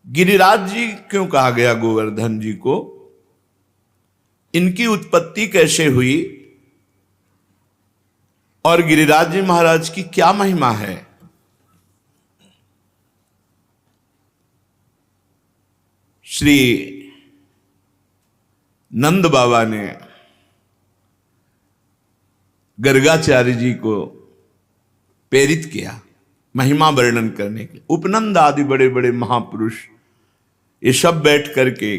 गिरिराज जी क्यों कहा गया गोवर्धन जी को? इनकी उत्पत्ति कैसे हुई और गिरिराज जी महाराज की क्या महिमा है? श्री नंद बाबा ने गर्गाचार्य जी को प्रेरित किया महिमा वर्णन करने के। उपनंद आदि बड़े बड़े महापुरुष ये सब बैठ करके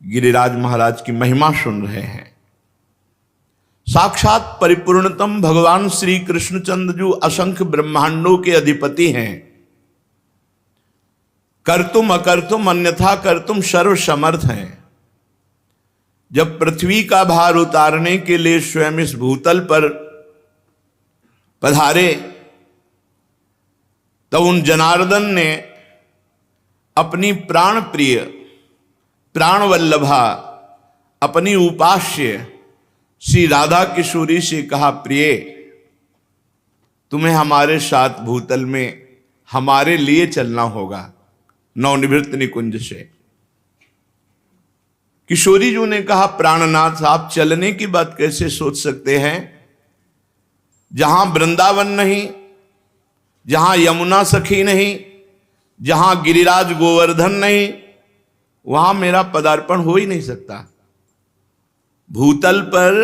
गिरिराज महाराज की महिमा सुन रहे हैं। साक्षात परिपूर्णतम भगवान श्री कृष्णचंद्र जो असंख्य ब्रह्मांडों के अधिपति हैं, कर्तुम अकर्तुम अन्यथा कर्तुम सर्व समर्थ हैं। जब पृथ्वी का भार उतारने के लिए स्वयं इस भूतल पर पधारे तो उन जनार्दन ने अपनी प्राण प्रिय प्राण वल्लभा अपनी उपास्य श्री राधा किशोरी से कहा, प्रिय तुम्हें हमारे साथ भूतल में हमारे लिए चलना होगा नवनिवृत्त निकुंज से। किशोरी जी ने कहा, प्राणनाथ आप चलने की बात कैसे सोच सकते हैं? जहां वृंदावन नहीं, जहां यमुना सखी नहीं, जहां गिरिराज गोवर्धन नहीं, वहां मेरा पदार्पण हो ही नहीं सकता। भूतल पर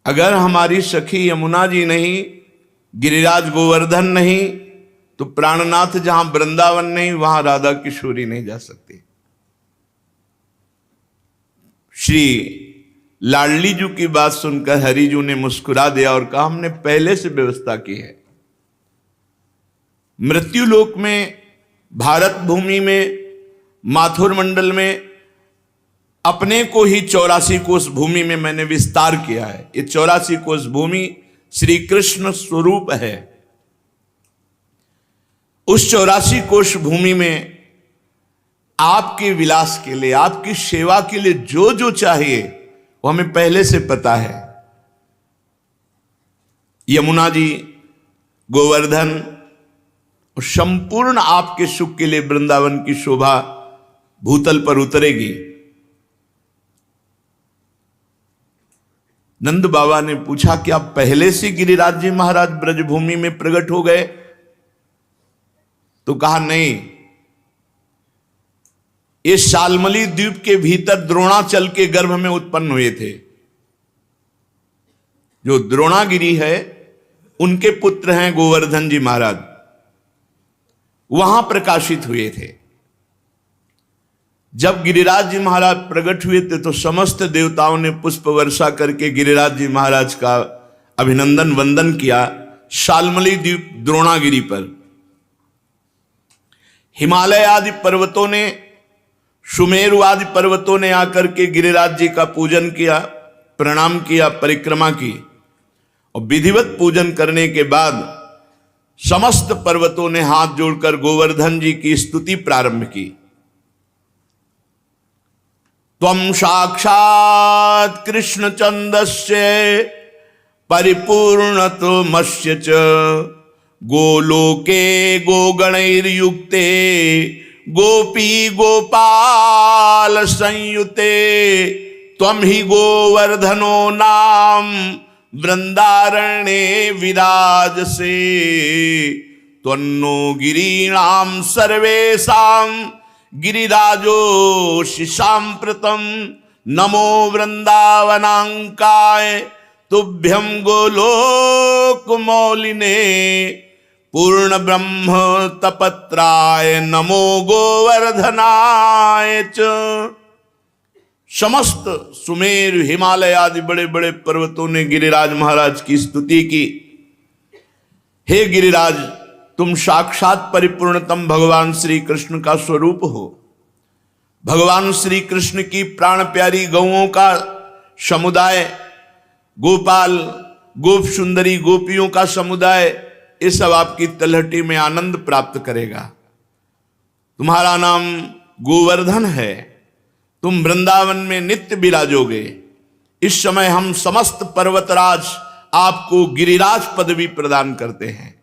अगर हमारी सखी यमुना जी नहीं, गिरिराज गोवर्धन नहीं, तो प्राणनाथ जहां वृंदावन नहीं वहां राधा किशोरी नहीं जा सकती। श्री लाडली जी की बात सुनकर हरिजू ने मुस्कुरा दिया और कहा, हमने पहले से व्यवस्था की है। मृत्युलोक में, भारत भूमि में, माथुर मंडल में अपने को ही 84 कोष भूमि में मैंने विस्तार किया है। ये 84 कोष भूमि श्री कृष्ण स्वरूप है। उस 84 कोष भूमि में आपके विलास के लिए, आपकी सेवा के लिए जो जो चाहिए वो हमें पहले से पता है। यमुना जी, गोवर्धन, संपूर्ण आपके सुख के लिए वृंदावन की शोभा भूतल पर उतरेगी। नंद बाबा ने पूछा, क्या पहले से गिरिराज जी महाराज ब्रजभूमि में प्रकट हो गए? तो कहा, नहीं, ये शाल्मली द्वीप के भीतर द्रोणाचल के गर्भ में उत्पन्न हुए थे। जो द्रोणागिरी है उनके पुत्र हैं गोवर्धन जी महाराज, वहां प्रकाशित हुए थे। जब गिरिराज जी महाराज प्रकट हुए थे तो समस्त देवताओं ने पुष्प वर्षा करके गिरिराज जी महाराज का अभिनंदन वंदन किया शाल्मली द्वीप द्रोणागिरी पर। हिमालय आदि पर्वतों ने, सुमेरु आदि पर्वतों ने आकर के गिरिराज जी का पूजन किया, प्रणाम किया, परिक्रमा की, और विधिवत पूजन करने के बाद समस्त पर्वतों ने हाथ जोड़कर गोवर्धन जी की स्तुति प्रारंभ की। त्वं साक्षात् कृष्णचंदस्य परिपूर्णतमस्य च गोलोके गोगणैर्युक्ते गोपी गोपाल संयुते त्वं हि गोवर्धनो नाम वृंदारण्ये विराजसे त्वन्नो गिरीणां सर्वेषां गिरिराजो शिशाम्प्रतम नमो वृंदावनांकाय तुभ्यं गोलोक मौलिने पूर्ण ब्रह्म तपत्राय नमो गोवर्धनाय च। समस्त सुमेर, हिमालय आदि बड़े बड़े पर्वतों ने गिरिराज महाराज की स्तुति की। हे गिरिराज, तुम साक्षात परिपूर्णतम भगवान श्री कृष्ण का स्वरूप हो। भगवान श्री कृष्ण की प्राण प्यारी गौओं का समुदाय, गोपाल, गोप सुंदरी गोपियों का समुदाय, ये सब आपकी तलहटी में आनंद प्राप्त करेगा। तुम्हारा नाम गोवर्धन है, तुम वृंदावन में नित्य विराजोगे। इस समय हम समस्त पर्वतराज आपको गिरिराज पदवी प्रदान करते हैं।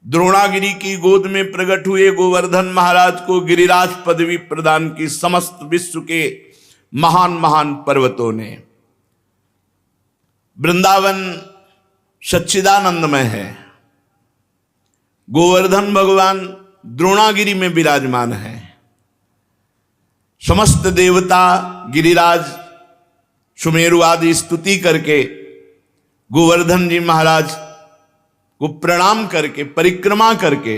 द्रोणागिरी की गोद में प्रकट हुए गोवर्धन महाराज को गिरिराज पदवी प्रदान की समस्त विश्व के महान महान पर्वतों ने। वृंदावन सच्चिदानंदमय है, गोवर्धन भगवान द्रोणागिरी में विराजमान है। समस्त देवता गिरिराज सुमेरु आदि स्तुति करके गोवर्धन जी महाराज को प्रणाम करके परिक्रमा करके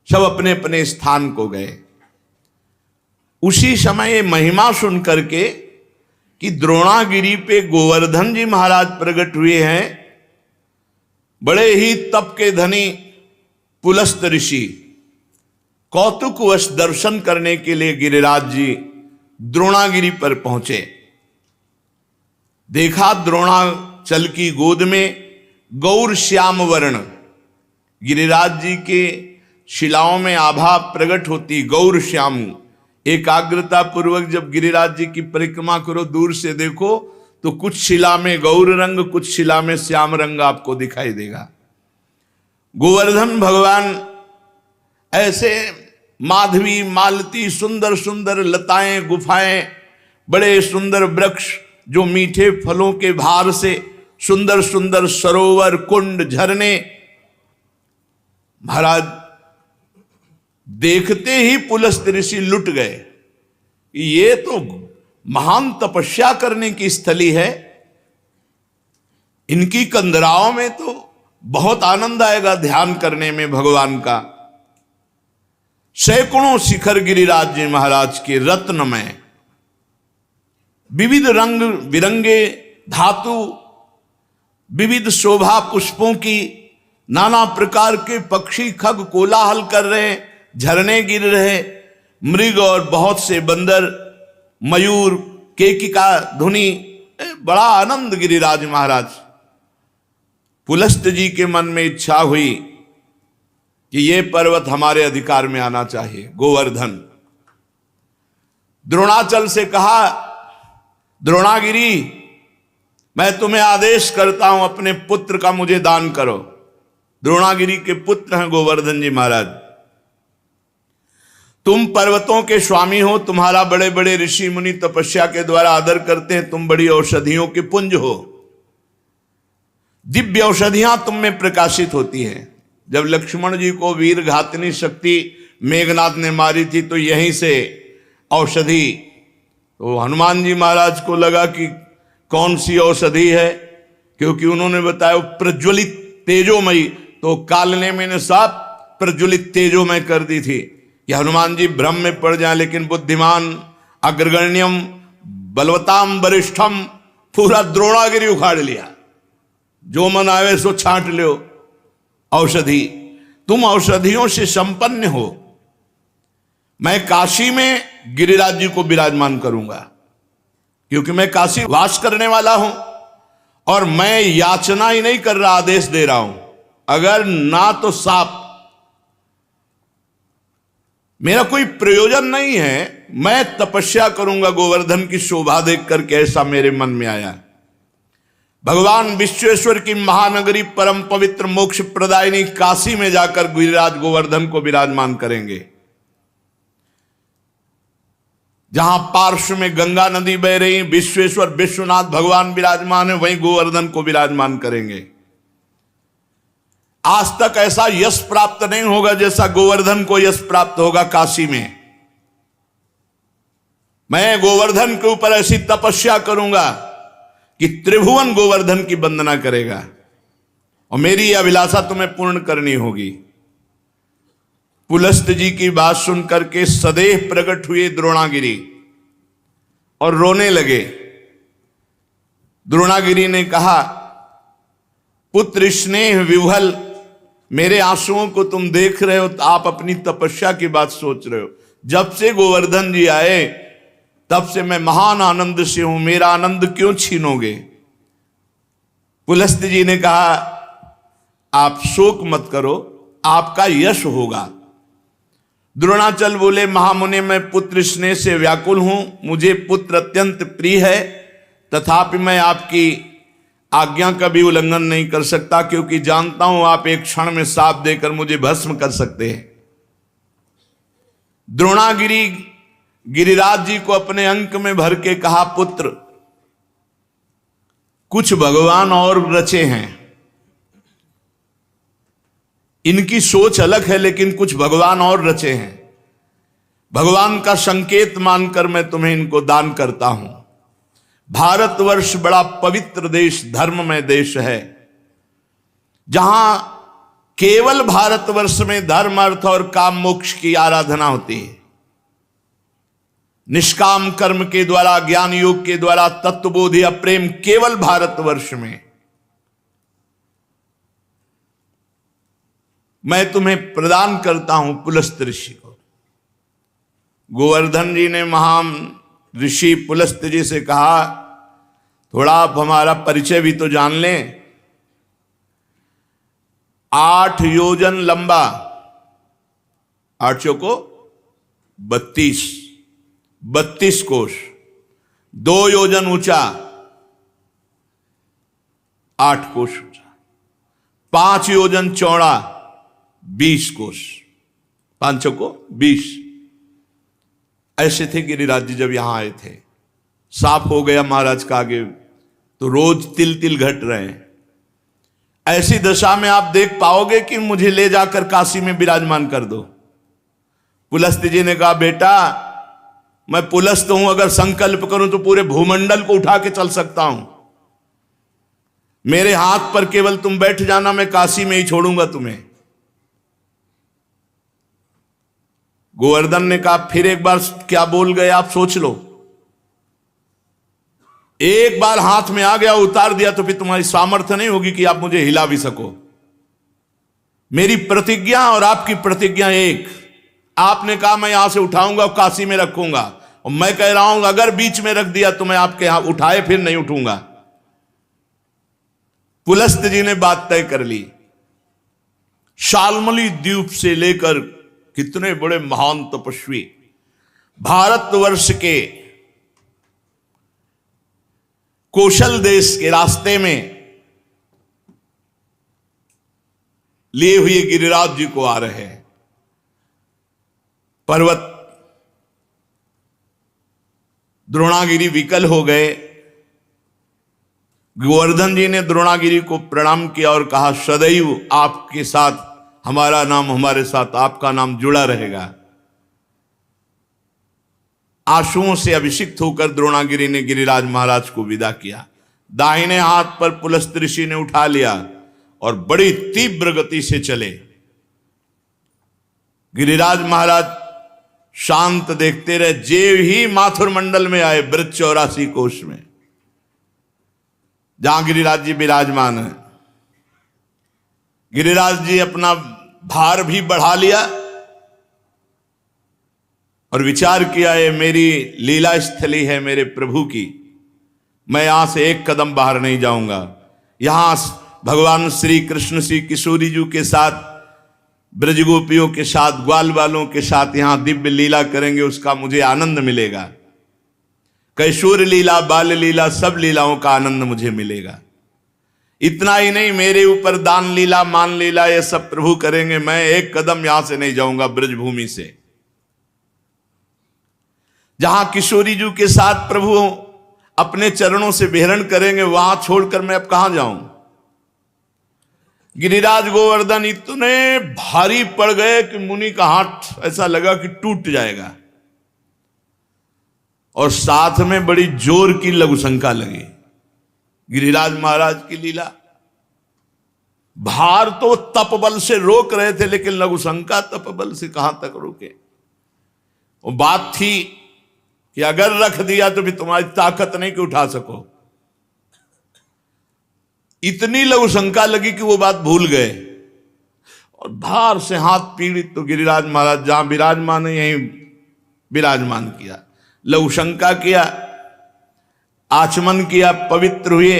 सब अपने अपने स्थान को गए। उसी समय महिमा सुन करके कि द्रोणागिरी पे गोवर्धन जी महाराज प्रकट हुए हैं, बड़े ही तप के धनी पुलस्त ऋषि कौतुकवश दर्शन करने के लिए गिरिराज जी द्रोणागिरी पर पहुंचे। देखा द्रोणाचल की गोद में गौर श्याम वर्ण, गिरिराज जी के शिलाओं में आभा प्रकट होती गौर श्याम। एकाग्रता पूर्वक जब गिरिराज जी की परिक्रमा करो, दूर से देखो तो कुछ शिला में गौर रंग, कुछ शिला में श्याम रंग आपको दिखाई देगा। गोवर्धन भगवान ऐसे माधवी मालती सुंदर सुंदर लताएं गुफाएं, बड़े सुंदर वृक्ष जो मीठे फलों के भार से सुंदर सुंदर सरोवर कुंड झरने, महाराज देखते ही पुलस्त ऋषि लुट गए। ये तो महान तपस्या करने की स्थली है, इनकी कंदराओं में तो बहुत आनंद आएगा ध्यान करने में भगवान का। सैकड़ों शिखर गिरिराज जी महाराज के रत्नमय, विविध रंग बिरंगे धातु, विविध शोभा पुष्पों की, नाना प्रकार के पक्षी खग कोलाहल कर रहे, झरने गिर रहे, मृग और बहुत से बंदर, मयूर, केकिका ध्वनि, बड़ा आनंद गिरिराज महाराज। पुलस्त जी के मन में इच्छा हुई कि ये पर्वत हमारे अधिकार में आना चाहिए, गोवर्धन। द्रोणाचल से कहा, द्रोणागिरी मैं तुम्हें आदेश करता हूं अपने पुत्र का मुझे दान करो। द्रोणागिरी के पुत्र हैं गोवर्धन जी महाराज। तुम पर्वतों के स्वामी हो, तुम्हारा बड़े बड़े ऋषि मुनि तपस्या के द्वारा आदर करते हैं, तुम बड़ी औषधियों के पुंज हो, दिव्य औषधियां तुम में प्रकाशित होती हैं। जब लक्ष्मण जी को वीर घातनी शक्ति मेघनाथ ने मारी थी तो यहीं से औषधि, तो हनुमान जी महाराज को लगा कि कौन सी औषधि है, क्योंकि उन्होंने बताया प्रज्वलित तेजोमयी, तो कालने मैंने साफ प्रज्वलित तेजोमय कर दी थी कि हनुमान जी भ्रम में पड़ जाए। लेकिन बुद्धिमान अग्रगण्यम बलवताम वरिष्ठम, पूरा द्रोणागिरी उखाड़ लिया, जो मन आवे सो छांट लो औषधि। तुम औषधियों से संपन्न हो। मैं काशी में गिरिराज जी को विराजमान करूंगा, क्योंकि मैं काशी वास करने वाला हूं और मैं याचना ही नहीं कर रहा, आदेश दे रहा हूं। अगर ना तो साप, मेरा कोई प्रयोजन नहीं है, मैं तपस्या करूंगा गोवर्धन की शोभा देख करके, ऐसा मेरे मन में आया। भगवान विश्वेश्वर की महानगरी परम पवित्र मोक्ष प्रदायिनी काशी में जाकर गिरिराज गोवर्धन को विराजमान करेंगे। जहां पार्श्व में गंगा नदी बह रही, विश्वेश्वर विश्वनाथ भगवान विराजमान है, वहीं गोवर्धन को विराजमान करेंगे। आज तक ऐसा यश प्राप्त नहीं होगा जैसा गोवर्धन को यश प्राप्त होगा काशी में। मैं गोवर्धन के ऊपर ऐसी तपस्या करूंगा कि त्रिभुवन गोवर्धन की वंदना करेगा, और मेरी यह अभिलाषा तुम्हें पूर्ण करनी होगी। पुलस्त जी की बात सुन करके सदैव प्रकट हुए द्रोणागिरी और रोने लगे। द्रोणागिरी ने कहा, पुत्र स्नेह विह्वल, मेरे आंसुओं को तुम देख रहे हो तो आप अपनी तपस्या की बात सोच रहे हो। जब से गोवर्धन जी आए तब से मैं महान आनंद से हूं, मेरा आनंद क्यों छीनोगे। पुलस्त जी ने कहा, आप शोक मत करो, आपका यश होगा। द्रोणाचल बोले, महामुनि मैं पुत्र स्नेह से व्याकुल हूं, मुझे पुत्र अत्यंत प्रिय है, तथापि मैं आपकी आज्ञा का भी उल्लंघन नहीं कर सकता, क्योंकि जानता हूं आप एक क्षण में शाप देकर मुझे भस्म कर सकते हैं। द्रोणागिरी गिरिराज जी को अपने अंक में भर के कहा, पुत्र कुछ भगवान और रचे हैं, इनकी सोच अलग है, लेकिन कुछ भगवान और रचे हैं। भगवान का संकेत मानकर मैं तुम्हें इनको दान करता हूं। भारतवर्ष बड़ा पवित्र देश, धर्ममय देश है, जहां केवल भारतवर्ष में धर्म, अर्थ और काम मोक्ष की आराधना होती है। निष्काम कर्म के द्वारा, ज्ञान योग के द्वारा तत्वबोध या प्रेम केवल भारतवर्ष में। मैं तुम्हें प्रदान करता हूं पुलस्त ऋषि को। गोवर्धन जी ने महान ऋषि पुलस्त जी से कहा, थोड़ा आप हमारा परिचय भी तो जान लें। 8 योजन लंबा, 8 चौको 32 कोश, 2 योजन ऊंचा, 8 कोश ऊंचा, 5 योजन चौड़ा, 20 कोश, 5 चौको 20। ऐसे थे गिरिराज जी जब यहां आए थे। साफ हो गया महाराज का आगे तो रोज तिल तिल घट रहे हैं। ऐसी दशा में आप देख पाओगे कि मुझे ले जाकर काशी में विराजमान कर दो। पुलस्त जी ने कहा, बेटा मैं पुलस्त हूं, अगर संकल्प करूं तो पूरे भूमंडल को उठा के चल सकता हूं। मेरे हाथ पर केवल तुम बैठ जाना, मैं काशी में ही छोड़ूंगा तुम्हें। गोवर्धन ने कहा, फिर एक बार क्या बोल गए आप, सोच लो। एक बार हाथ में आ गया, उतार दिया तो फिर तुम्हारी सामर्थ्य नहीं होगी कि आप मुझे हिला भी सको। मेरी प्रतिज्ञा और आपकी प्रतिज्ञा एक। आपने कहा मैं यहां से उठाऊंगा और काशी में रखूंगा, और मैं कह रहा हूं अगर बीच में रख दिया तो मैं आपके यहां उठाए फिर नहीं उठूंगा। पुलस्त जी ने बात तय कर ली। शाल्मली द्वीप से लेकर कितने बड़े महान तपस्वी भारतवर्ष के कौशल देश के रास्ते में लिए हुए गिरिराज जी को आ रहे हैं। पर्वत द्रोणागिरी विकल हो गए। गोवर्धन जी ने द्रोणागिरी को प्रणाम किया और कहा, सदैव आपके साथ हमारा नाम, हमारे साथ आपका नाम जुड़ा रहेगा। आंसुओं से अभिषिक्त होकर द्रोणागिरी ने गिरिराज महाराज को विदा किया। दाहिने हाथ पर पुलस्त ऋषि ने उठा लिया और बड़ी तीव्र गति से चले। गिरिराज महाराज शांत देखते रहे। जेव ही माथुर मंडल में आए, ब्रज 84 कोश में, जहां गिरिराज जी विराजमान है। गिरिराज जी अपना भार भी बढ़ा लिया और विचार किया, ये मेरी लीला स्थली है मेरे प्रभु की, मैं यहां से एक कदम बाहर नहीं जाऊंगा। यहां भगवान श्री कृष्ण श्री किशोरी जी के साथ, ब्रजगोपियों के साथ, ग्वाल वालों के साथ यहां दिव्य लीला करेंगे, उसका मुझे आनंद मिलेगा। कैशोर लीला, बाल लीला, सब लीलाओं का आनंद मुझे मिलेगा। इतना ही नहीं, मेरे ऊपर दान लीला, मान लीला, ये सब प्रभु करेंगे। मैं एक कदम यहां से नहीं जाऊंगा ब्रजभूमि से। जहां किशोरी जी के साथ प्रभु अपने चरणों से विहरण करेंगे, वहां छोड़कर मैं अब कहां जाऊं। गिरिराज गोवर्धन इतने भारी पड़ गए कि मुनि का हाथ ऐसा लगा कि टूट जाएगा, और साथ में बड़ी जोर की लघुशंका लगी। गिरिराज महाराज की लीला, भार तो तपबल से रोक रहे थे, लेकिन लघुशंका तपबल से कहां तक रोके। वो बात थी कि अगर रख दिया तो भी तुम्हारी ताकत नहीं कि उठा सको। इतनी लघुशंका लगी कि वो बात भूल गए, और भार से हाथ पीड़ित तो गिरिराज महाराज जहां विराजमान है यहीं विराजमान किया, लघुशंका किया, आचमन किया, पवित्र हुए,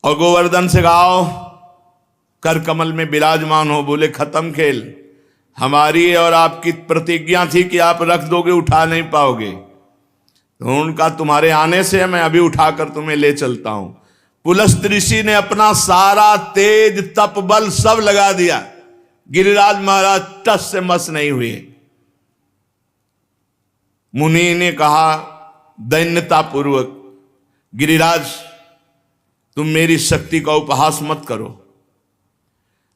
और गोवर्धन से गाओ कर कमल में विराजमान हो। बोले खत्म खेल, हमारी और आपकी प्रतिज्ञा थी कि आप रख दोगे, उठा नहीं पाओगे, तो उनका तुम्हारे आने से मैं अभी उठाकर तुम्हें ले चलता हूं। पुलस्त ऋषि ने अपना सारा तेज तप बल सब लगा दिया, गिरिराज महाराज टस से मस नहीं हुए। मुनि ने कहा दैन्यता पूर्वक, गिरिराज तुम मेरी शक्ति का उपहास मत करो,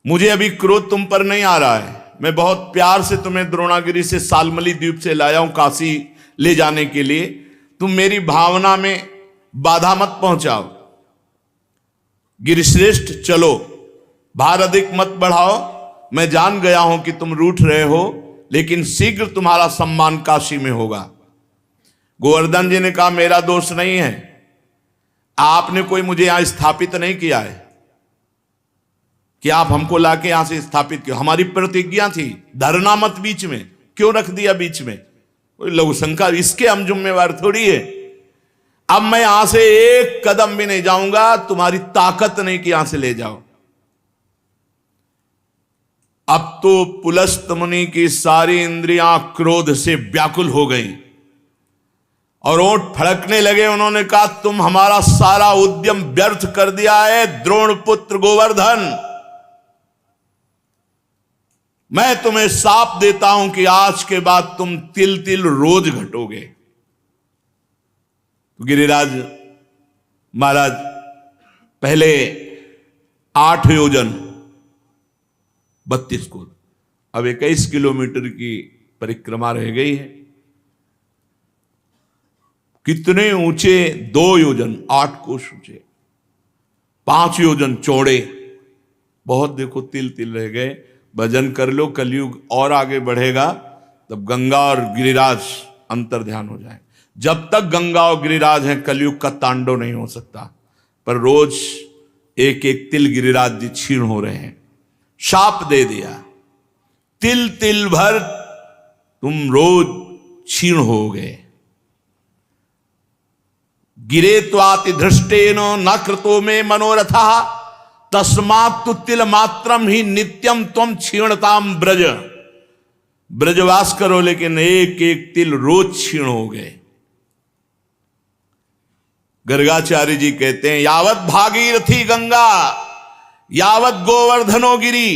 मुझे अभी क्रोध तुम पर नहीं आ रहा है। मैं बहुत प्यार से तुम्हें द्रोणागिरी से सालमली द्वीप से लाया हूं काशी ले जाने के लिए, तुम मेरी भावना में बाधा मत पहुंचाओ। गिरिश्रेष्ठ चलो, भार अधिक मत बढ़ाओ, मैं जान गया हूं कि तुम रूठ रहे हो, लेकिन शीघ्र तुम्हारा सम्मान काशी में होगा। गोवर्धन जी ने कहा मेरा दोष नहीं है, आपने कोई मुझे यहां स्थापित नहीं किया है कि आप हमको लाके यहां से स्थापित किया। हमारी प्रतिज्ञा थी धरना मत बीच में, क्यों रख दिया बीच में? कोई लघु शंका, इसके हम जिम्मेवार थोड़ी है। अब मैं यहां से एक कदम भी नहीं जाऊंगा, तुम्हारी ताकत नहीं कि यहां से ले जाओ। अब तो पुलस्त मुनि की सारी इंद्रियां क्रोध से व्याकुल हो गई और ओंठ फड़कने लगे। उन्होंने कहा तुम हमारा सारा उद्यम व्यर्थ कर दिया है द्रोण पुत्र गोवर्धन, मैं तुम्हें शाप देता हूं कि आज के बाद तुम तिल तिल रोज घटोगे। तो गिरिराज महाराज पहले 8 योजन 32 कोस, अब 21 किलोमीटर की परिक्रमा रह गई है। कितने ऊंचे? 2 योजन 8 कोस ऊंचे, 5 योजन चौड़े, बहुत देखो तिल तिल रह गए। भजन कर लो, कलयुग और आगे बढ़ेगा, तब गंगा और गिरिराज अंतर ध्यान हो जाए। जब तक गंगा और गिरिराज हैं कलयुग का तांडव नहीं हो सकता। पर रोज एक एक तिल गिरिराज जी क्षीण हो रहे हैं। शाप दे दिया, तिल तिल भर तुम रोज क्षीण हो गए। गिरे त्वाति धृष्टेन न कृतो में मनोरथा तस्मात् तु तिल मात्रम ही नित्यम त्वम क्षीणताम ब्रज। ब्रजवास करो लेकिन एक एक तिल रोज क्षीण हो गए। गर्गाचार्य जी कहते हैं यावत भागीरथी गंगा यावत गोवर्धनो गिरी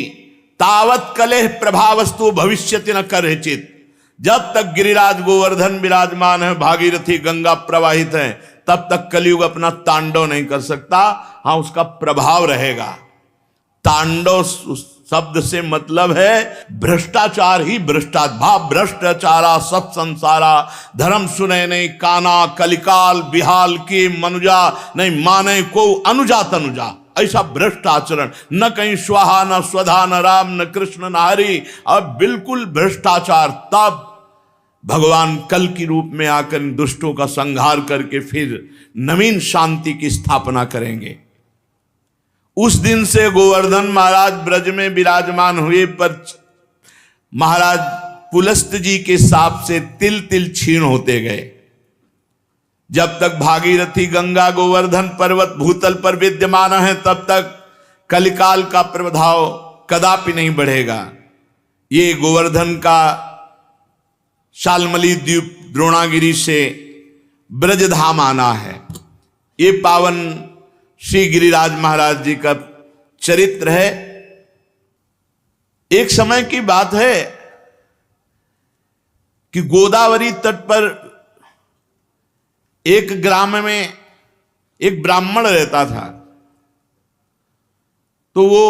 तावत कलेह प्रभावस्तु भविष्यति न करहिचित। जब तक गिरिराज गोवर्धन विराजमान है, भागीरथी गंगा प्रवाहित है, तब तक कलयुग अपना तांडव नहीं कर सकता। हाँ, उसका प्रभाव रहेगा। तांडव शब्द से मतलब है भ्रष्टाचार ही भ्रष्टाचार, भ्रष्टाचारा सब संसारा धर्म सुने नहीं काना कलिकाल बिहाल की मनुजा नहीं माने को अनुजा तनुजा। ऐसा भ्रष्ट आचरण, न कहीं स्वाहा न स्वधा न राम न कृष्ण न हरि, अब बिल्कुल भ्रष्टाचार। तब भगवान कल की रूप में आकर इन दुष्टों का संहार करके फिर नवीन शांति की स्थापना करेंगे। उस दिन से गोवर्धन महाराज ब्रज में विराजमान हुए, पर महाराज पुलस्त जी के शाप से तिल तिल क्षीण होते गए। जब तक भागीरथी गंगा गोवर्धन पर्वत भूतल पर विद्यमान है, तब तक कलिकाल का प्रभाव कदापि नहीं बढ़ेगा। ये गोवर्धन का शालमली द्वीप द्रोणागिरी से ब्रजधाम आना है। ये पावन श्री गिरिराज महाराज जी का चरित्र है। एक समय की बात है कि गोदावरी तट पर एक ग्राम में एक ब्राह्मण रहता था। तो वो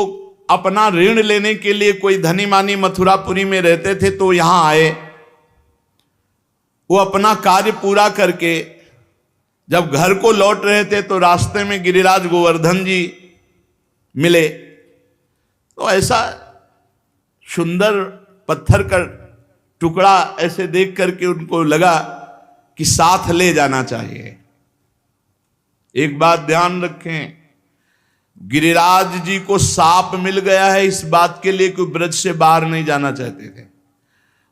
अपना ऋण लेने के लिए, कोई धनी मानी मथुरापुरी में रहते थे, तो यहां आए। वो अपना कार्य पूरा करके जब घर को लौट रहे थे, तो रास्ते में गिरिराज गोवर्धन जी मिले। तो ऐसा सुंदर पत्थर का टुकड़ा ऐसे देख करके उनको लगा कि साथ ले जाना चाहिए। एक बात ध्यान रखें, गिरिराज जी को साप मिल गया है इस बात के लिए कि ब्रज से बाहर नहीं जाना चाहते थे।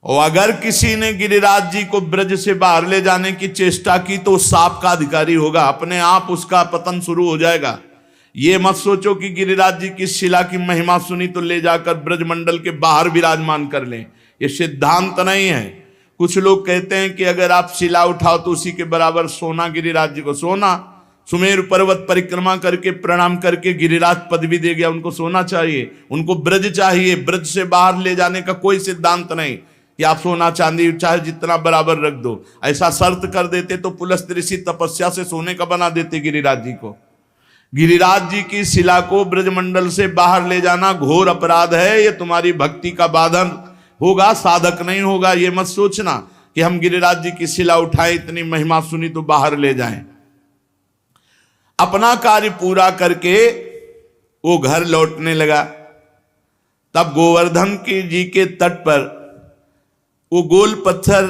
और अगर किसी ने गिरिराज जी को ब्रज से बाहर ले जाने की चेष्टा की तो साप का अधिकारी होगा, अपने आप उसका पतन शुरू हो जाएगा। ये मत सोचो कि गिरिराज जी की शिला की महिमा सुनी तो ले जाकर ब्रजमंडल के बाहर विराजमान कर लें, ये सिद्धांत नहीं है। कुछ लोग कहते हैं कि अगर आप शिला उठाओ तो उसी के बराबर सोना गिरिराज जी को, सोना सुमेरु पर्वत परिक्रमा करके प्रणाम करके गिरिराज पदवी दे गया। उनको सोना चाहिए, उनको ब्रज चाहिए। ब्रज से बाहर ले जाने का कोई सिद्धांत नहीं कि आप सोना चांदी चाहे जितना बराबर रख दो। ऐसा शर्त कर देते तो पुलस्त्य ऋषि तपस्या से सोने का बना देते गिरिराज जी को। गिरिराज जी की शिला को ब्रजमंडल से बाहर ले जाना घोर अपराध है। ये तुम्हारी भक्ति का बाधन होगा, साधक नहीं होगा। ये मत सोचना कि हम गिरिराज जी की शिला उठाएं, इतनी महिमा सुनी तो बाहर ले जाएं। अपना कार्य पूरा करके वो घर लौटने लगा। तब गोवर्धन की जी के तट पर वो गोल पत्थर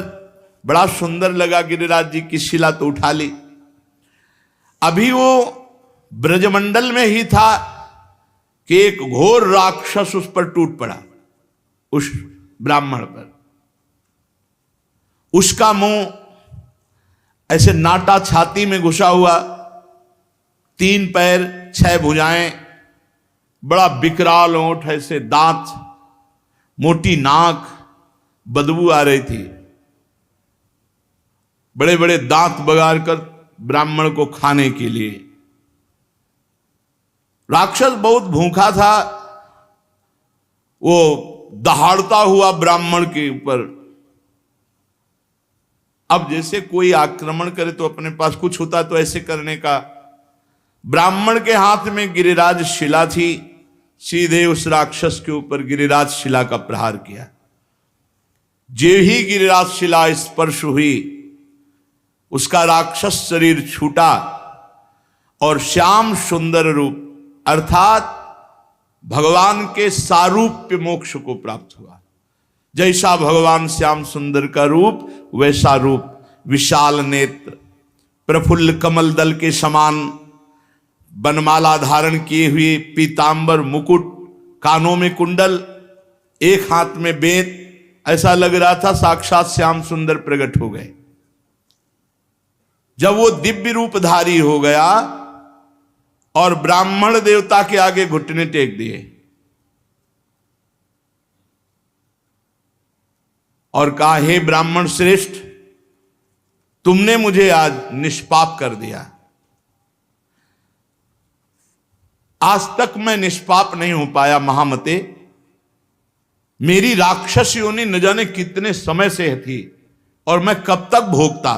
बड़ा सुंदर लगा। गिरिराज जी की शिला तो उठा ली। अभी वो ब्रजमंडल में ही था कि एक घोर राक्षस उस पर टूट पड़ा, उस ब्राह्मण पर। उसका मुंह ऐसे नाटा छाती में घुसा हुआ, 3 पैर 6 भुजाएं, बड़ा विकराल ओंठ, ऐसे दांत, मोटी नाक, बदबू आ रही थी। बड़े बड़े दांत बगाड़ कर ब्राह्मण को खाने के लिए। राक्षस बहुत भूखा था। वो दहाड़ता हुआ ब्राह्मण के ऊपर। अब जैसे कोई आक्रमण करे तो अपने पास कुछ होता तो ऐसे करने का। ब्राह्मण के हाथ में गिरिराज शिला थी। सीधे उस राक्षस के ऊपर गिरिराज शिला का प्रहार किया। जे ही गिरिराज शिला स्पर्श हुई, उसका राक्षस शरीर छूटा और श्याम सुंदर रूप अर्थात भगवान के सारूप्य मोक्ष को प्राप्त हुआ। जैसा भगवान श्याम सुंदर का रूप वैसा रूप, विशाल नेत्र, प्रफुल्ल कमल दल के समान बनमाला धारण किए हुए, पीतांबर मुकुट, कानों में कुंडल, एक हाथ में बेत। ऐसा लग रहा था साक्षात श्याम सुंदर प्रकट हो गए। जब वो दिव्य रूपधारी हो गया और ब्राह्मण देवता के आगे घुटने टेक दिए और कहा, हे ब्राह्मण श्रेष्ठ, तुमने मुझे आज निष्पाप कर दिया। आज तक मैं निष्पाप नहीं हो पाया महामते। मेरी राक्षस योनि न जाने कितने समय से थी और मैं कब तक भोगता,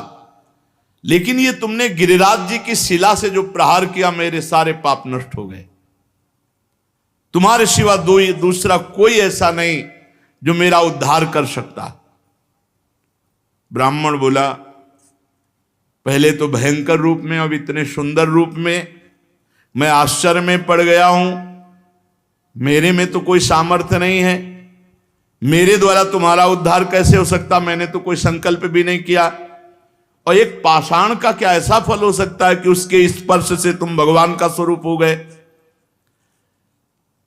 लेकिन ये तुमने गिरिराज जी की शिला से जो प्रहार किया, मेरे सारे पाप नष्ट हो गए। तुम्हारे सिवा दूसरा कोई ऐसा नहीं जो मेरा उद्धार कर सकता। ब्राह्मण बोला, पहले तो भयंकर रूप में, अब इतने सुंदर रूप में मैं आश्चर्य में पड़ गया हूं। मेरे में तो कोई सामर्थ्य नहीं है, मेरे द्वारा तुम्हारा उद्धार कैसे हो सकता? मैंने तो कोई संकल्प भी नहीं किया। और एक पाषाण का क्या ऐसा फल हो सकता है कि उसके स्पर्श से तुम भगवान का स्वरूप हो गए?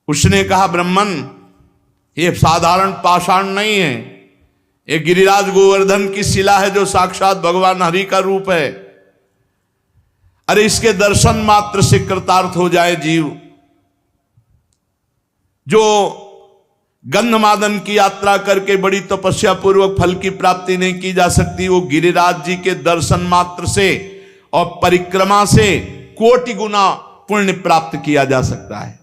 उसने कहा, ब्राह्मण, ये साधारण पाषाण नहीं है, ये गिरिराज गोवर्धन की शिला है जो साक्षात भगवान हरि का रूप है। अरे इसके दर्शन मात्र से कृतार्थ हो जाए जीव। जो गंधमादन की यात्रा करके बड़ी तपस्या पूर्वक फल की प्राप्ति नहीं की जा सकती, वो गिरिराज जी के दर्शन मात्र से और परिक्रमा से कोटि गुना पुण्य प्राप्त किया जा सकता है।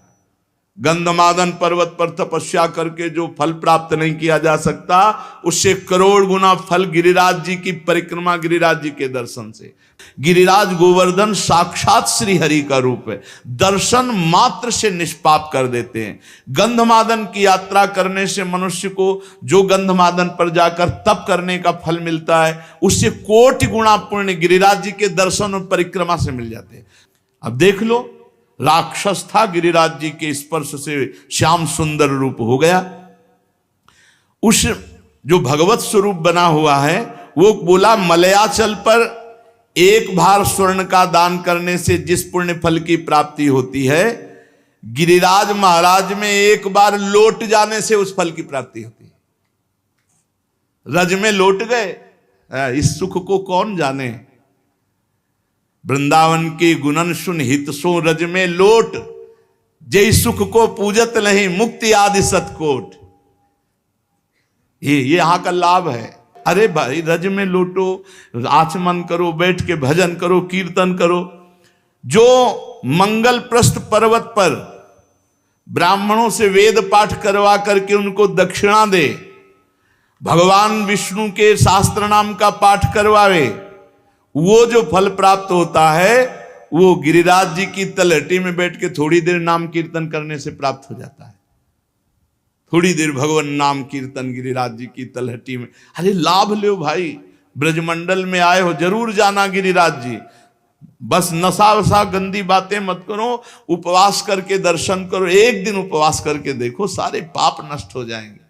गंधमादन पर्वत पर तपस्या करके जो फल प्राप्त नहीं किया जा सकता, उससे करोड़ गुना फल गिरिराज जी की परिक्रमा, गिरिराज जी के दर्शन से। गिरिराज गोवर्धन साक्षात श्री हरि का रूप है, दर्शन मात्र से निष्पाप कर देते हैं। गंधमादन की यात्रा करने से मनुष्य को जो गंधमादन पर जाकर तप करने का फल मिलता है, उससे कोटि गुना पुण्य गिरिराज जी के दर्शन और परिक्रमा से मिल जाते हैं। अब देख लो, राक्षस था, गिरिराज जी के स्पर्श से श्याम सुंदर रूप हो गया। उस जो भगवत स्वरूप बना हुआ है, वो बोला, मलयाचल पर एक भार स्वर्ण का दान करने से जिस पुण्य फल की प्राप्ति होती है, गिरिराज महाराज में एक बार लौट जाने से उस फल की प्राप्ति होती है। रज में लौट गए, इस सुख को कौन जाने। वृंदावन की गुणन सुन हित सो रज में लोट, जय सुख को पूजत नहीं मुक्ति आदि सतकोट। ये यहां का लाभ है। अरे भाई, रज में लोटो, आचमन करो, बैठ के भजन करो, कीर्तन करो। जो मंगलप्रस्थ पर्वत पर ब्राह्मणों से वेद पाठ करवा करके उनको दक्षिणा दे, भगवान विष्णु के शास्त्र नाम का पाठ करवावे, वो जो फल प्राप्त होता है वो गिरिराज जी की तलहटी में बैठ के थोड़ी देर नाम कीर्तन करने से प्राप्त हो जाता है। थोड़ी देर भगवान नाम कीर्तन गिरिराज जी की तलहटी में, अरे लाभ लो भाई, ब्रजमंडल में आए हो जरूर जाना गिरिराज जी। बस नशा वशा गंदी बातें मत करो, उपवास करके दर्शन करो, एक दिन उपवास करके देखो सारे पाप नष्ट हो जाएंगे।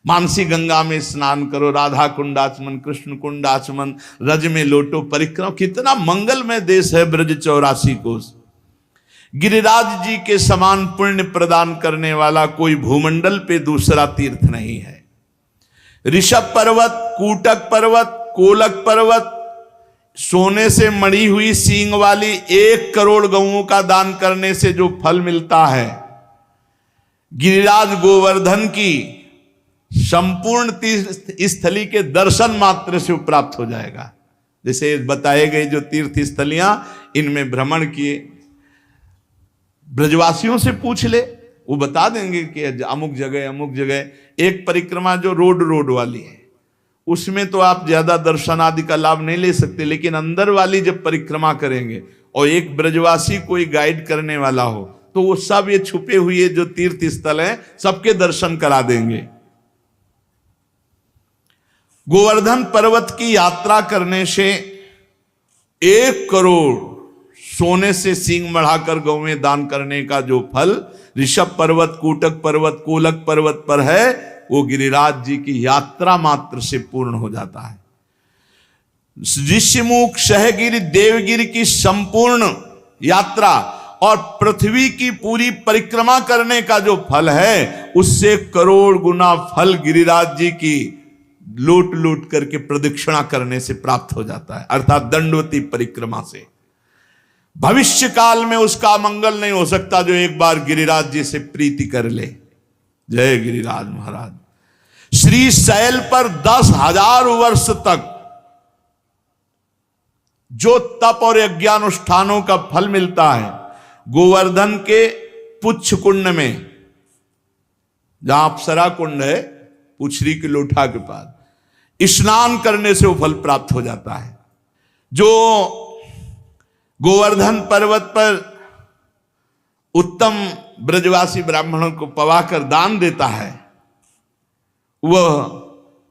मानसी गंगा में स्नान करो, राधा कुंड आचमन, कृष्ण कुंड आचमन, रज में लोटो परिक्रमा। कितना मंगलमय देश है ब्रज 84 कोस। गिरिराज जी के समान पुण्य प्रदान करने वाला कोई भूमंडल पे दूसरा तीर्थ नहीं है। ऋषभ पर्वत, कूटक पर्वत, कोलक पर्वत, सोने से मढ़ी हुई सींग वाली 1 करोड़ गऊओं का दान करने से जो फल मिलता है, गिरिराज गोवर्धन की संपूर्ण तीर्थ स्थली के दर्शन मात्र से प्राप्त हो जाएगा। जैसे बताए गए जो तीर्थ स्थलियां, इनमें भ्रमण किए, ब्रजवासियों से पूछ ले, वो बता देंगे कि अमुक जगह। एक परिक्रमा जो रोड वाली है उसमें तो आप ज्यादा दर्शन आदि का लाभ नहीं ले सकते, लेकिन अंदर वाली जब परिक्रमा करेंगे और एक ब्रजवासी कोई गाइड करने वाला हो तो वो सब ये छुपे हुए जो तीर्थ स्थल हैं सबके दर्शन करा देंगे। गोवर्धन पर्वत की यात्रा करने से 1 करोड़ सोने से सींग बढ़ाकर गौ में दान करने का जो फल ऋषभ पर्वत, कूटक पर्वत, कोलक पर्वत पर है, वो गिरिराज जी की यात्रा मात्र से पूर्ण हो जाता है। ऋषिमुख, सहगिरि, देवगिरि की संपूर्ण यात्रा और पृथ्वी की पूरी परिक्रमा करने का जो फल है, उससे करोड़ गुना फल गिरिराज जी की लूट लूट करके प्रदक्षिणा करने से प्राप्त हो जाता है, अर्थात दंडवती परिक्रमा से। भविष्य काल में उसका मंगल नहीं हो सकता जो एक बार गिरिराज जी से प्रीति कर ले। जय गिरिराज महाराज। श्री शैल पर 10,000 वर्ष तक जो तप और यज्ञानुष्ठानों का फल मिलता है, गोवर्धन के पुच्छ कुंड में, जहां अप्सरा कुंड है पुछरी के लोठा के पास, स्नान करने से वो फल प्राप्त हो जाता है। जो गोवर्धन पर्वत पर उत्तम ब्रजवासी ब्राह्मणों को पवाकर दान देता है, वह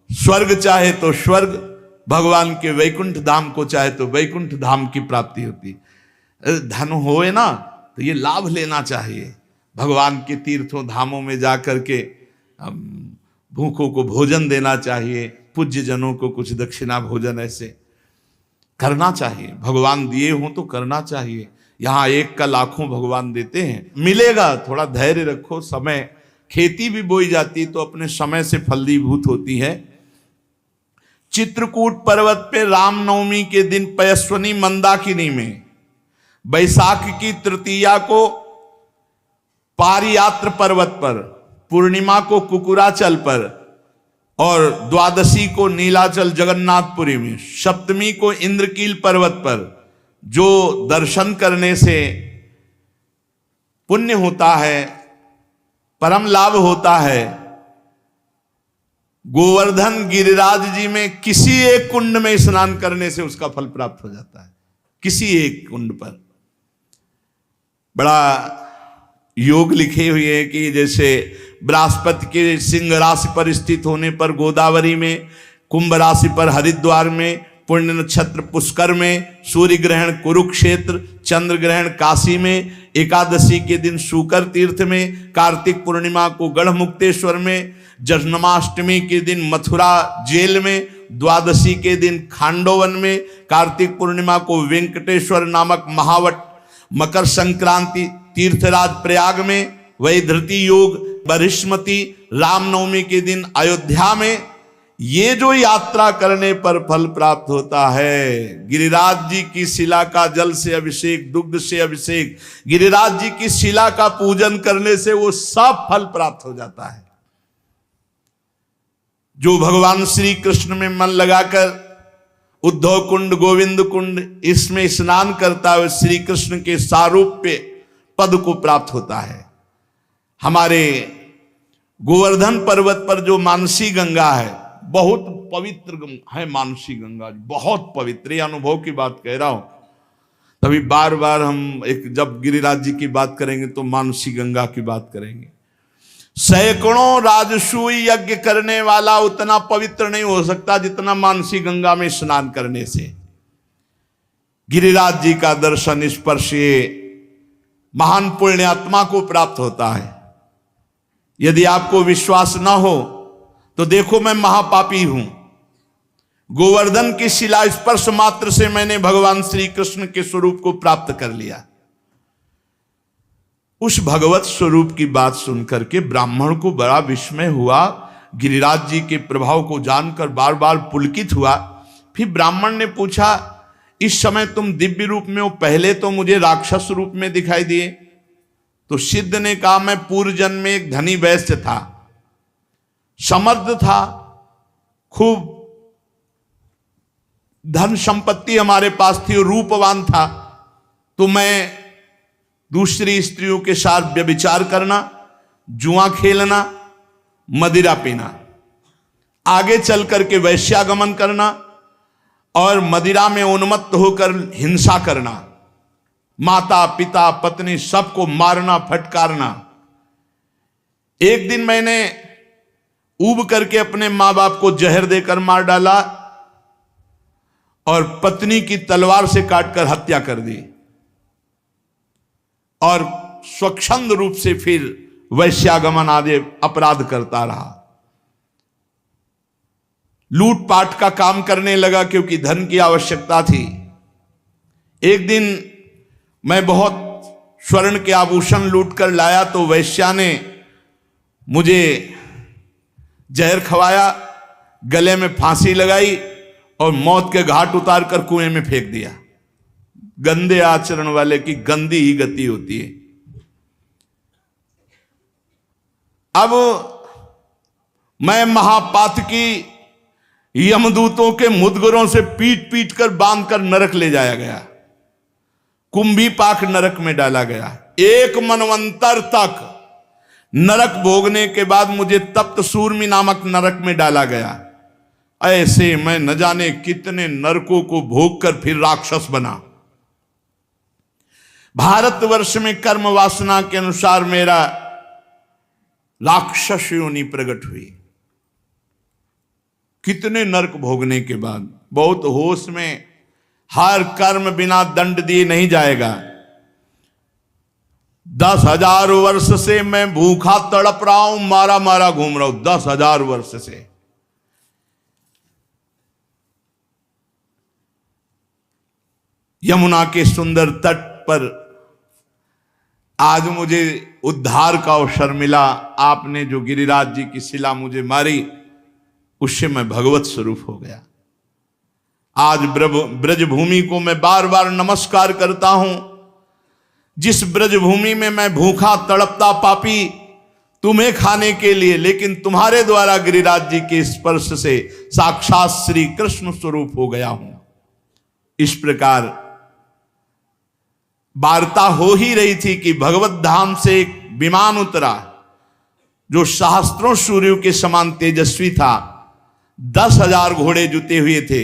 स्वर्ग चाहे तो स्वर्ग, भगवान के वैकुंठ धाम को चाहे तो वैकुंठ धाम की प्राप्ति होती। धन होए ना तो ये लाभ लेना चाहिए। भगवान के तीर्थों धामों में जाकर के भूखों को भोजन देना चाहिए, पूज्य जनों को कुछ दक्षिणा भोजन ऐसे करना चाहिए। भगवान दिए हों तो करना चाहिए। यहाँ 1 का लाखों भगवान देते हैं, मिलेगा। थोड़ा धैर्य रखो। समय, खेती भी बोई जाती तो अपने समय से फलीभूत होती है। चित्रकूट पर्वत पे रामनवमी के दिन पयस्वनी मंदाकिनी में, बैसाख की तृतीया को पारियात्र पर्वत पर, पूर्णिमा को कुकुराचल पर और द्वादशी को नीलाचल जगन्नाथपुरी में, सप्तमी को इंद्रकील पर्वत पर जो दर्शन करने से पुण्य होता है, परम लाभ होता है, गोवर्धन गिरिराज जी में किसी एक कुंड में स्नान करने से उसका फल प्राप्त हो जाता है। किसी एक कुंड पर बड़ा योग लिखे हुए हैं कि जैसे बृहस्पति के सिंह राशि पर स्थित होने पर गोदावरी में, कुंभ राशि पर हरिद्वार में, पुण्य नक्षत्र पुष्कर में, सूर्य ग्रहण कुरुक्षेत्र, चंद्र ग्रहण काशी में, एकादशी के दिन शुकर तीर्थ में, कार्तिक पूर्णिमा को गढ़मुक्तेश्वर में, जन्माष्टमी के दिन मथुरा जेल में, द्वादशी के दिन खांडोवन में, कार्तिक पूर्णिमा को वेंकटेश्वर नामक महावट, मकर संक्रांति तीर्थराज प्रयाग में, वैधृति योग बृहस्पति, रामनवमी के दिन अयोध्या में। ये जो यात्रा करने पर फल प्राप्त होता है, गिरिराज जी की शिला का जल से अभिषेक, दुग्ध से अभिषेक, गिरिराज जी की शिला का पूजन करने से वो सब फल प्राप्त हो जाता है। जो भगवान श्री कृष्ण में मन लगाकर उद्धव कुंड, गोविंद कुंड, इसमें स्नान करता हुए श्री कृष्ण के सारूप्य पद को प्राप्त होता है। हमारे गोवर्धन पर्वत पर जो मानसी गंगा है, बहुत पवित्र है मानसी गंगा, बहुत पवित्र। ये अनुभव की बात कह रहा हूं। तभी बार बार हम जब गिरिराज जी की बात करेंगे तो मानसी गंगा की बात करेंगे। सैकड़ों राजसूय यज्ञ करने वाला उतना पवित्र नहीं हो सकता जितना मानसी गंगा में स्नान करने से। गिरिराज जी का दर्शन स्पर्श ये महान पुण्यात्मा को प्राप्त होता है। यदि आपको विश्वास ना हो तो देखो, मैं महापापी हूं। गोवर्धन की शिला स्पर्श मात्र से मैंने भगवान श्री कृष्ण के स्वरूप को प्राप्त कर लिया। उस भगवत स्वरूप की बात सुनकर के ब्राह्मण को बड़ा विस्मय हुआ। गिरिराज जी के प्रभाव को जानकर बार बार पुलकित हुआ। फिर ब्राह्मण ने पूछा, इस समय तुम दिव्य रूप में हो, पहले तो मुझे राक्षस रूप में दिखाई दिए। तो सिद्ध ने कहा, मैं पूर्व जन्म में एक धनी वैश्य था, समर्थ था, खूब धन संपत्ति हमारे पास थी, रूपवान था। तो मैं दूसरी स्त्रियों के साथ व्यभिचार करना, जुआ खेलना, मदिरा पीना, आगे चल करके वैश्यागमन करना और मदिरा में उन्मत्त होकर हिंसा करना, माता पिता पत्नी सबको मारना फटकारना। एक दिन मैंने ऊब करके अपने मां बाप को जहर देकर मार डाला और पत्नी की तलवार से काटकर हत्या कर दी और स्वच्छंद रूप से फिर वैश्यागमन आदि अपराध करता रहा। लूटपाट का काम करने लगा क्योंकि धन की आवश्यकता थी। एक दिन मैं बहुत स्वर्ण के आभूषण लूट कर लाया तो वैश्या ने मुझे जहर खवाया, गले में फांसी लगाई और मौत के घाट उतार कर कुएं में फेंक दिया। गंदे आचरण वाले की गंदी ही गति होती है। अब मैं महापातकी यमदूतों के मुदगरों से पीट पीट कर बांध कर नरक ले जाया गया, कुंभी पाक नरक में डाला गया। एक मनवंतर तक नरक भोगने के बाद मुझे तप्त सूर्मी नामक नरक में डाला गया। ऐसे मैं न जाने कितने नरकों को भोग कर फिर राक्षस बना। भारतवर्ष में कर्म वासना के अनुसार मेरा राक्षस योनि प्रकट हुई। कितने नरक भोगने के बाद, बहुत होश में, हर कर्म बिना दंड दिए नहीं जाएगा। 10,000 वर्ष से मैं भूखा तड़प रहा हूं, मारा मारा घूम रहा हूं 10,000 वर्ष से। यमुना के सुंदर तट पर आज मुझे उद्धार का अवसर मिला। आपने जो गिरिराज जी की शिला मुझे मारी, उससे मैं भगवत स्वरूप हो गया। आज ब्रजभूमि को मैं बार बार नमस्कार करता हूं। जिस ब्रजभूमि में मैं भूखा तड़पता पापी तुम्हें खाने के लिए, लेकिन तुम्हारे द्वारा गिरिराज जी के स्पर्श से साक्षात श्री कृष्ण स्वरूप हो गया हूं। इस प्रकार वार्ता हो ही रही थी कि भगवत धाम से एक विमान उतरा जो सहस्त्रों सूर्यों के समान तेजस्वी था। 10,000 घोड़े जुते हुए थे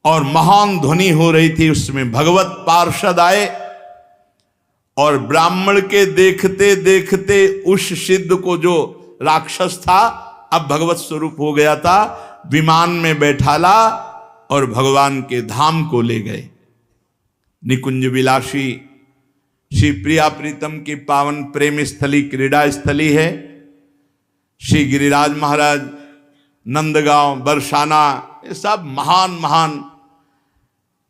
और महान ध्वनि हो रही थी। उसमें भगवत पार्षद आए और ब्राह्मण के देखते देखते उस सिद्ध को, जो राक्षस था अब भगवत स्वरूप हो गया था, विमान में बैठाला और भगवान के धाम को ले गए। निकुंज विलासी श्री प्रिया प्रीतम की पावन प्रेम स्थली, क्रीड़ा स्थली है। श्री गिरिराज महाराज, नंदगांव, बरसाना, ये सब महान महान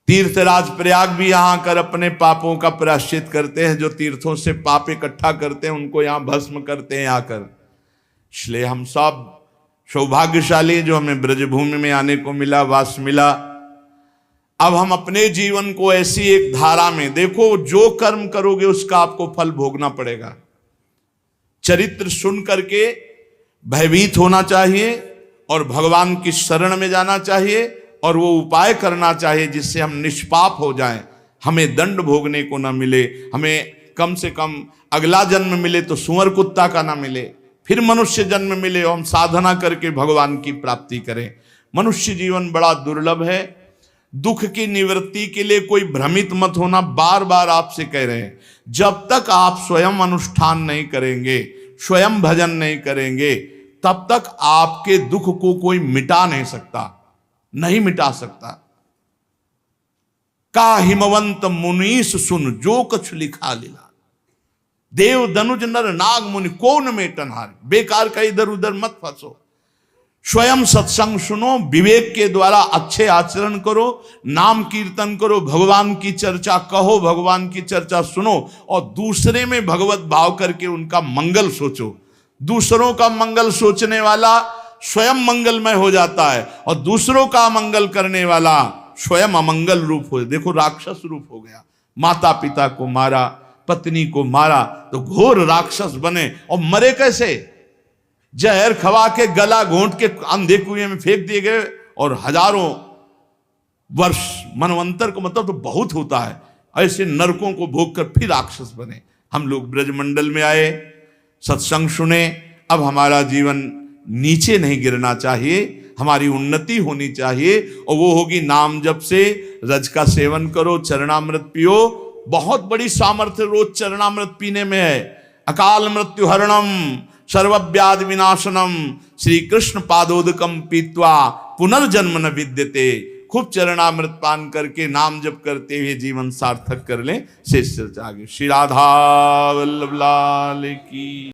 तीर्थराज। प्रयाग भी यहाँ आकर अपने पापों का प्रायश्चित करते हैं। जो तीर्थों से पाप इकट्ठा करते हैं उनको यहाँ भस्म करते हैं आकर। इसलिए हम सब सौभाग्यशाली जो हमें ब्रजभूमि में आने को मिला, वास मिला। अब हम अपने जीवन को ऐसी एक धारा में देखो, जो कर्म करोगे उसका आपको फल भोगना पड़ेगा। चरित्र सुन करके भयभीत होना चाहिए और भगवान की शरण में जाना चाहिए और वो उपाय करना चाहिए जिससे हम निष्पाप हो जाएं, हमें दंड भोगने को ना मिले, हमें कम से कम अगला जन्म मिले तो सुअर कुत्ता का ना मिले, फिर मनुष्य जन्म मिले और हम साधना करके भगवान की प्राप्ति करें। मनुष्य जीवन बड़ा दुर्लभ है। दुख की निवृत्ति के लिए कोई भ्रमित मत होना, बार बार आपसे कह रहे हैं। जब तक आप स्वयं अनुष्ठान नहीं करेंगे, स्वयं भजन नहीं करेंगे, तब तक आपके दुख को कोई मिटा नहीं सकता, नहीं मिटा सकता। का हिमवंत मुनीस सुन जो कछ लिखा लीला, देव दनुज नर नाग मुनि को न मेटन हार। बेकार का इधर उधर मत फंसो, स्वयं सत्संग सुनो, विवेक के द्वारा अच्छे आचरण करो, नाम कीर्तन करो, भगवान की चर्चा कहो, भगवान की चर्चा सुनो और दूसरे में भगवत भाव करके उनका मंगल सोचो। दूसरों का मंगल सोचने वाला स्वयं मंगलमय हो जाता है और दूसरों का मंगल करने वाला स्वयं अमंगल रूप हो। देखो राक्षस रूप हो गया, माता पिता को मारा, पत्नी को मारा तो घोर राक्षस बने। और मरे कैसे? जहर खवा के गला घोंट के अंधे कुएं में फेंक दिए गए और हजारों वर्ष, मनवंतर को मतलब तो बहुत होता है, ऐसे नरकों को भोग कर फिर राक्षस बने। हम लोग ब्रजमंडल में आए, सत्संग सुने, अब हमारा जीवन नीचे नहीं गिरना चाहिए, हमारी उन्नति होनी चाहिए और वो होगी नाम जप से। रज का सेवन करो, चरणामृत पियो, बहुत बड़ी सामर्थ्य रोज चरणामृत पीने में है। अकाल मृत्यु हरणम सर्वव्याधि विनाशनम श्री कृष्ण पादोदकम पीत्वा पुनर्जन्म न विद्यते। खूब चरणामृत पान करके नाम जप करते हुए जीवन सार्थक कर लें। शेष चर्चा आगे। श्री राधा वल्लभ लाल की।